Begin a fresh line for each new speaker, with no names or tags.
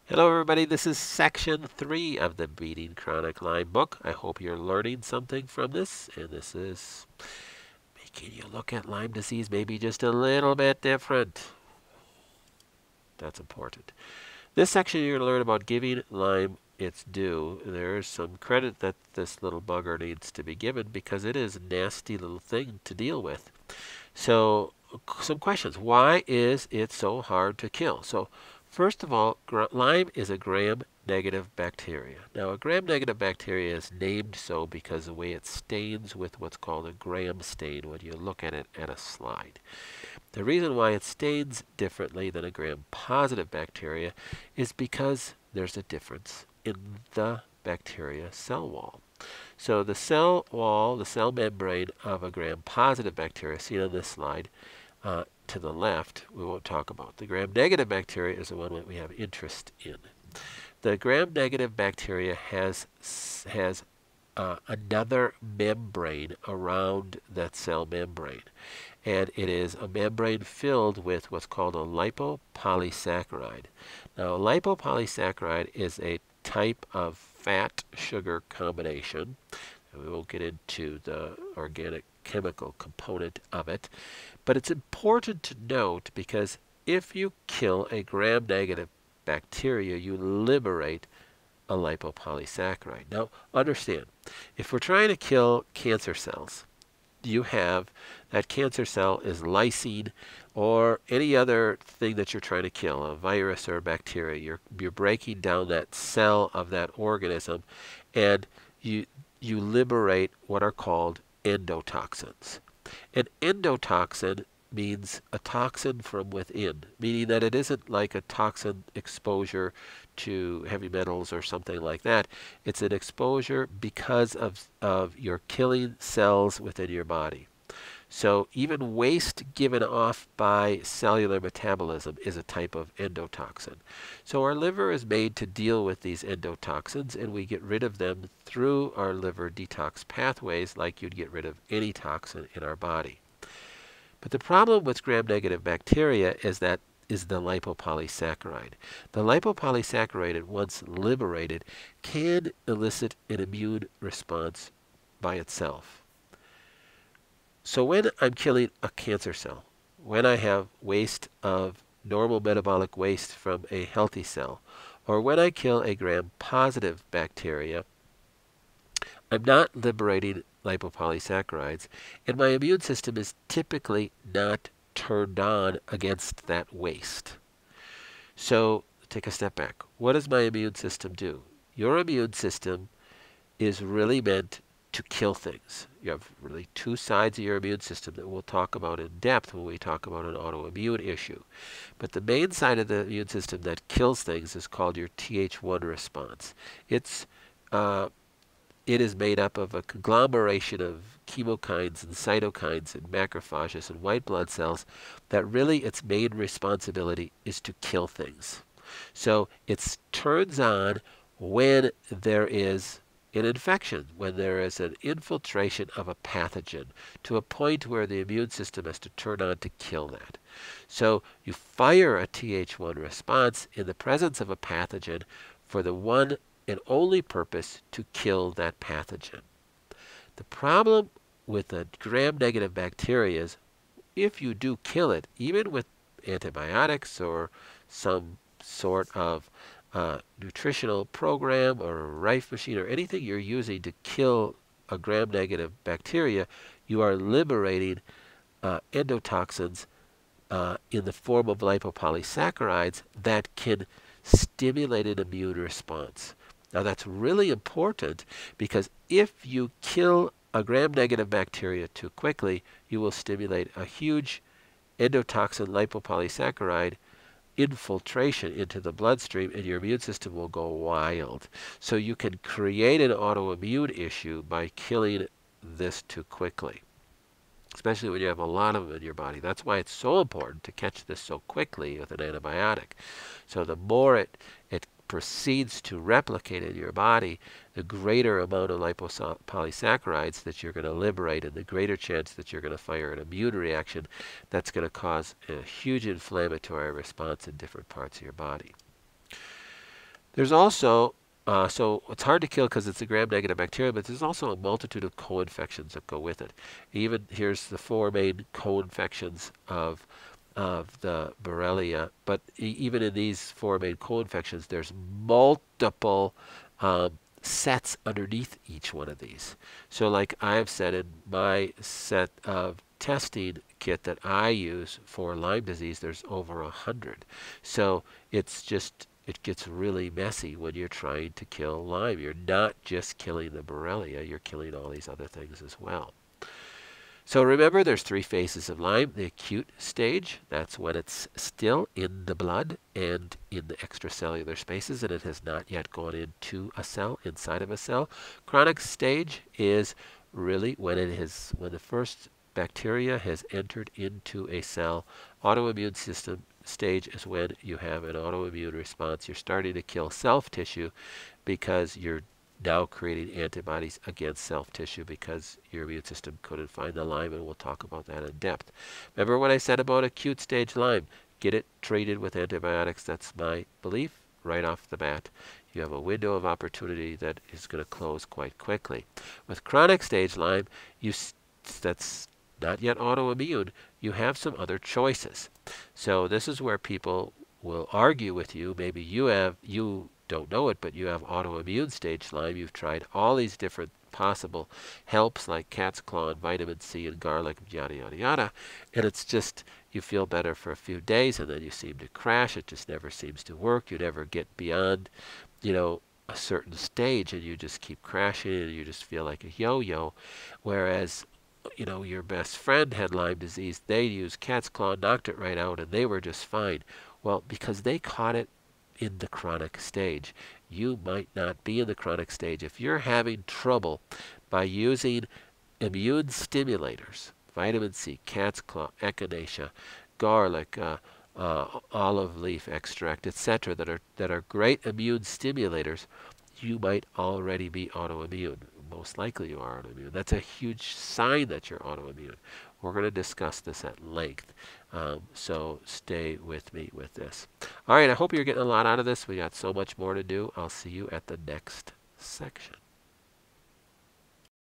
Hello everybody, this is section 3 of the Beating Chronic Lyme book. I hope you're learning something from this, and this is making you look at Lyme disease maybe just a little bit different. That's important. This section you're going to learn about giving Lyme its due. There's some credit that this little bugger needs to be given because it is a nasty little thing to deal with. So, some questions. Why is it so hard to kill? So, first of all, Lyme is a gram-negative bacteria. Now, a gram-negative bacteria is named so because the way it stains with what's called a gram stain when you look at it at a slide. The reason why it stains differently than a gram-positive bacteria is because there's a difference in the bacteria cell wall. So the cell wall, the cell membrane of a gram-positive bacteria, seen on this slide, to the left, we won't talk about. The gram-negative bacteria is the one that we have interest in. The gram-negative bacteria has another membrane around that cell membrane. And it is a membrane filled with what's called a lipopolysaccharide. Now, a lipopolysaccharide is a type of fat sugar combination. And we won't get into the organic chemical component of it. But it's important to note because if you kill a gram-negative bacteria, you liberate a lipopolysaccharide. Now, understand, if we're trying to kill cancer cells, you have that cancer cell is lysine or any other thing that you're trying to kill, a virus or a bacteria. You're breaking down that cell of that organism, and you liberate what are called endotoxins. An endotoxin means a toxin from within, meaning that it isn't like a toxin exposure to heavy metals or something like that. It's an exposure because of your killing cells within your body. So even waste given off by cellular metabolism is a type of endotoxin. So our liver is made to deal with these endotoxins, and we get rid of them through our liver detox pathways like you'd get rid of any toxin in our body. But the problem with gram-negative bacteria is the lipopolysaccharide. The lipopolysaccharide, once liberated, can elicit an immune response by itself. So when I'm killing a cancer cell, when I have waste of normal metabolic waste from a healthy cell, or when I kill a gram-positive bacteria, I'm not liberating lipopolysaccharides, and my immune system is typically not turned on against that waste. So take a step back. What does my immune system do? Your immune system is really meant to kill things. You have really two sides of your immune system that we'll talk about in depth when we talk about an autoimmune issue. But the main side of the immune system that kills things is called your Th1 response. It is made up of a conglomeration of chemokines and cytokines and macrophages and white blood cells that really its main responsibility is to kill things. So it turns on when there is an infection, when there is an infiltration of a pathogen to a point where the immune system has to turn on to kill that. So you fire a Th1 response in the presence of a pathogen for the one and only purpose to kill that pathogen. The problem with the gram-negative bacteria is if you do kill it, even with antibiotics or some sort of nutritional program or a Rife machine or anything you're using to kill a gram-negative bacteria, you are liberating endotoxins in the form of lipopolysaccharides that can stimulate an immune response. Now that's really important because if you kill a gram-negative bacteria too quickly, you will stimulate a huge endotoxin lipopolysaccharide infiltration into the bloodstream, and your immune system will go wild. So you can create an autoimmune issue by killing this too quickly, especially when you have a lot of them in your body. That's why it's so important to catch this so quickly with an antibiotic. So the more it proceeds to replicate in your body, the greater amount of lipopolysaccharides that you're going to liberate, and the greater chance that you're going to fire an immune reaction that's going to cause a huge inflammatory response in different parts of your body. There's also, so it's hard to kill because it's a gram-negative bacteria, but there's also a multitude of co-infections that go with it. Even here's the four main co-infections of the Borrelia, but even in these four main co-infections, there's multiple sets underneath each one of these. So like I've said in my set of testing kit that I use for Lyme disease, there's over 100. So it's just, it gets really messy when you're trying to kill Lyme. You're not just killing the Borrelia, you're killing all these other things as well. So remember, there's three phases of Lyme. The acute stage, that's when it's still in the blood and in the extracellular spaces, and it has not yet gone into a cell, inside of a cell. Chronic stage is really when when the first bacteria has entered into a cell. Autoimmune system stage is when you have an autoimmune response. You're starting to kill self tissue because you're now creating antibodies against self-tissue because your immune system couldn't find the Lyme, and we'll talk about that in depth. Remember what I said about acute stage Lyme? Get it treated with antibiotics. That's my belief right off the bat. You have a window of opportunity that is going to close quite quickly. With chronic stage Lyme, that's not yet autoimmune. You have some other choices. So this is where people will argue with you. Maybe you don't know it, but you have autoimmune stage Lyme. You've tried all these different possible helps like cat's claw and vitamin C and garlic, yada, yada, yada. And it's just, you feel better for a few days and then you seem to crash. It just never seems to work. You never get beyond, a certain stage, and you just keep crashing and you just feel like a yo-yo. Whereas, your best friend had Lyme disease. They used cat's claw, knocked it right out, and they were just fine. Well, because they caught it in the chronic stage. You might not be in the chronic stage. If you're having trouble by using immune stimulators, vitamin C, cat's claw, echinacea, garlic, olive leaf extract, etc., that are great immune stimulators, you might already be autoimmune. Most likely you are autoimmune. That's a huge sign that you're autoimmune. We're going to discuss this at length, so stay with me with this. All right, I hope you're getting a lot out of this. We got so much more to do. I'll see you at the next section.